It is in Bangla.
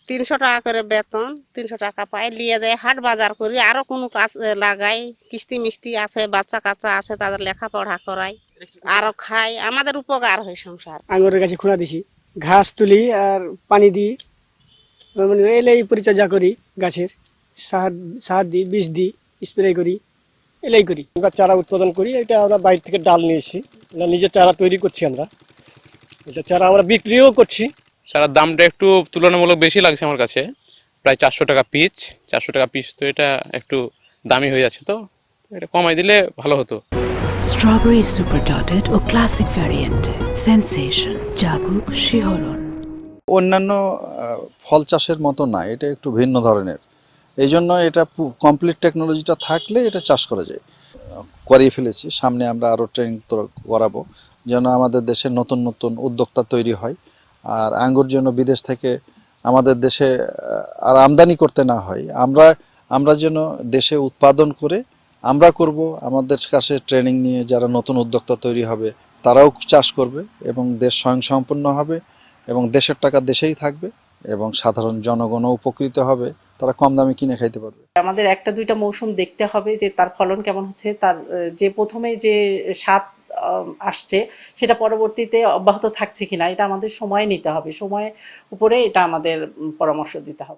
300 টাকা করে বেতন, 300 টাকা পাই, নিয়ে যায় হাট বাজার করি, আরো কোনো কাজ লাগাই, কিস্তি মিষ্টি আছে, বাচ্চা কাচ্চা আছে, তাদের লেখাপড়া করাই, আরো খাই, আমাদের উপকার হয় সংসার। আঙুরের গাছে খোঁড়া দিছি, ঘাস তুলি আর পানি দিই, মানে এলাই পরিচর্যা করি, গাছের সার সার দিই, বীজ দিই, স্প্রে করি, এলাই করি। আমরা চারা উৎপাদন করি, এটা আমরা বাইরে থেকে ডাল নিয়ে এসেছি, নিজের চারা তৈরি করছি আমরা, এটা চারা আমরা বিক্রিও করছি। চারার দামটা একটু তুলনামূলক বেশি লাগছে আমার কাছে, প্রায় 400 টাকা পিস। 400 টাকা পিস তো এটা একটু দামি হয়ে যাচ্ছে, তো এটা কমাই দিলে ভালো হতো। স্ট্রবেরি সুপার ডটেড ও ক্লাসিক ভ্যারিয়েন্টে সেন্সেশন জাগুক শিহরণ। অন্যান্য ফল চাষের মতো না, এটা একটু ভিন্ন ধরনের, এই জন্য এটা কমপ্লিট টেকনোলজিটা থাকলে এটা চাষ করা যায়। করিয়ে ফেলেছি, সামনে আমরা আরও ট্রেনিং করাবো যেন আমাদের দেশে নতুন নতুন উদ্যোক্তা তৈরি হয়, আর আঙ্গুর জন্য বিদেশ থেকে আমাদের দেশে আর আমদানি করতে না হয়, আমরা যেন দেশে উৎপাদন করে আমরা করব, আমাদের কাছে ট্রেনিং নিয়ে যারা নতুন উদ্যোক্তা তৈরি হবে তারাও চাষ করবে এবং দেশ স্বয়ংসম্পূর্ণ হবে এবং দেশের টাকা দেশেই থাকবে এবং সাধারণ জনগণও উপকৃত হবে, তারা কম দামে কিনে খাইতে পারবে। আমাদের একটা দুইটা মৌসুম দেখতে হবে যে তার ফলন কেমন হচ্ছে, তার যে প্রথমে যে স্বাদ আসছে সেটা পরবর্তীতে অব্যাহত থাকছে কিনা, এটা আমাদের সময় নিতে হবে, সময়ের উপরে এটা আমাদের পরামর্শ দিতে হবে।